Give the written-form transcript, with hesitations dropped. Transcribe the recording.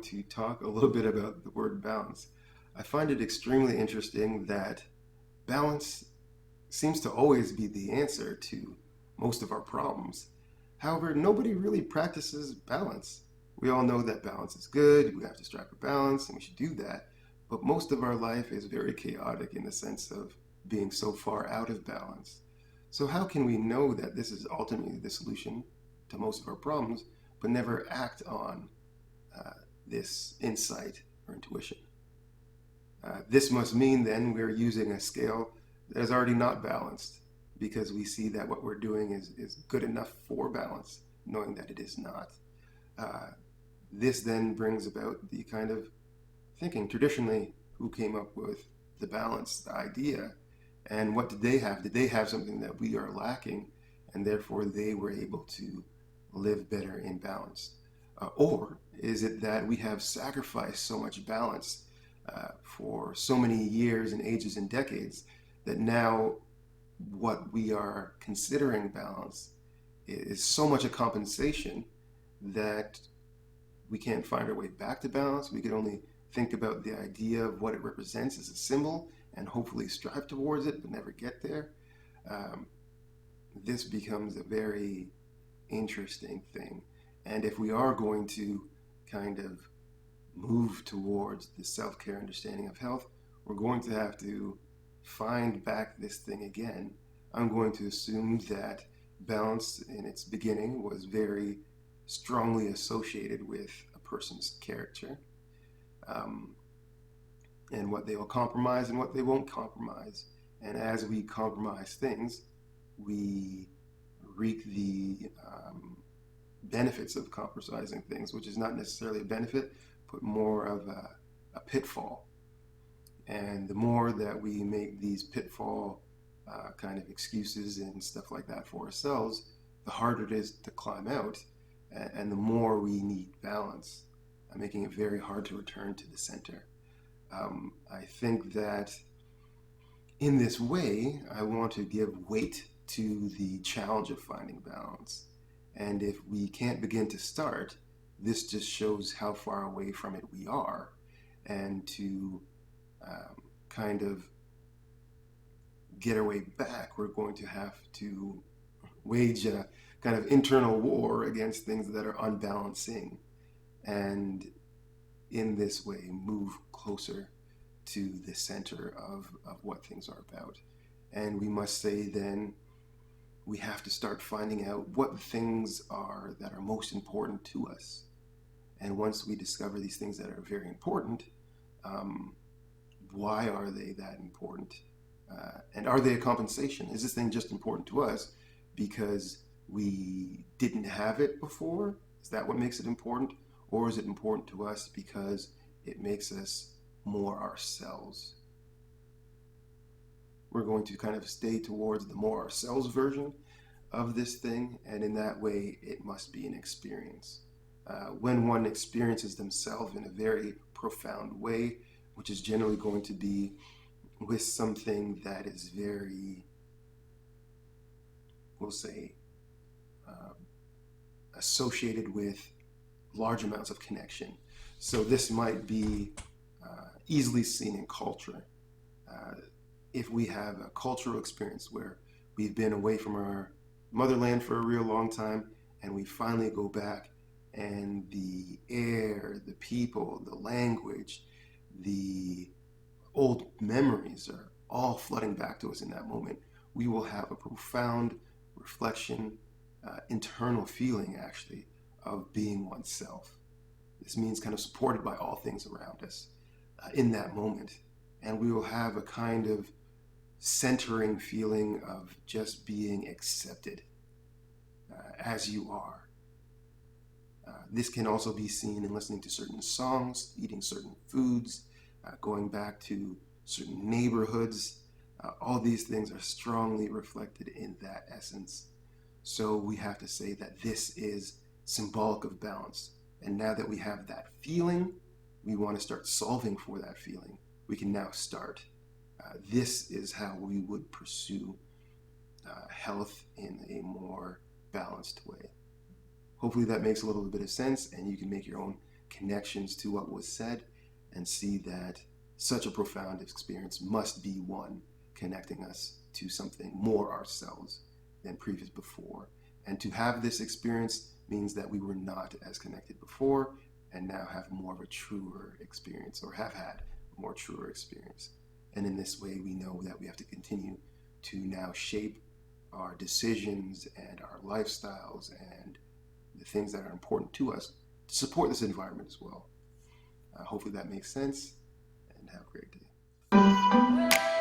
to talk a little bit about the word balance. I find it extremely interesting that balance seems to always be the answer to most of our problems. However, nobody really practices balance. We all know that balance is good, we have to strive for balance, and we should do that. But most of our life is very chaotic in the sense of being so far out of balance. So, how can we know that this is ultimately the solution to most of our problems, but never act on uh, this insight or intuition? This must mean then we're using a scale that is already not balanced because we see that what we're doing is good enough for balance, knowing that it is not. Uh, this then brings about the kind of thinking traditionally who came up with the balance idea and what did they have? Did they have something that we are lacking and therefore they were able to live better in balance? Or is it that we have sacrificed so much balance for so many years and ages and decades that now what we are considering balance is so much a compensation that we can't find our way back to balance. We can only think about the idea of what it represents as a symbol and hopefully strive towards it but never get there. Um, this becomes a very interesting thing. And if we are going to kind of move towards the self care understanding of health, we're going to have to find back this thing again. I'm going to assume that balance in its beginning was very strongly associated with a person's character, um, and what they will compromise and what they won't compromise. And as we compromise things, we reap the benefits of compromising things, which is not necessarily a benefit, but more of a pitfall. And the more that we make these pitfall kind of excuses and stuff like that for ourselves, the harder it is to climb out, and the more we need balance, making it very hard to return to the center. I think that in this way, I want to give weight to the challenge of finding balance. And if we can't begin to start, this just shows how far away from it we are. And to kind of get our way back, we're going to have to wage a kind of internal war against things that are unbalancing. And in this way, move closer to the center of what things are about. And we must say then, we have to start finding out what things are that are most important to us. And once we discover these things that are very important, um, why are they that important? And are they a compensation? Is this thing just important to us because we didn't have it before? Is that what makes it important? Or is it important to us because it makes us more ourselves? We're going to kind of stay towards the more ourselves version of this thing, and in that way, it must be an experience. When one experiences themselves in a very profound way, which is generally going to be with something that is very, we'll say, uh, associated with large amounts of connection. So this might be easily seen in culture. Uh, if we have a cultural experience where we've been away from our motherland for a real long time and we finally go back and the air, the people, the language, the old memories are all flooding back to us in that moment, we will have a profound reflection, internal feeling actually, of being oneself. This means kind of supported by all things around us in that moment. And we will have a kind of centering feeling of just being accepted as you are. This can also be seen in listening to certain songs, eating certain foods, going back to certain neighborhoods. All these things are strongly reflected in that essence. So we have to say that this is symbolic of balance. And now that we have that feeling, we want to start solving for that feeling. We can now start. This is how we would pursue health in a more balanced way. Hopefully that makes a little bit of sense and you can make your own connections to what was said and see that such a profound experience must be one connecting us to something more ourselves than previous before. And to have this experience means that we were not as connected before and now have more of a truer experience, or have had a more truer experience. And in this way, we know that we have to continue to now shape our decisions and our lifestyles and the things that are important to us to support this environment as well. Hopefully that makes sense, and have a great day.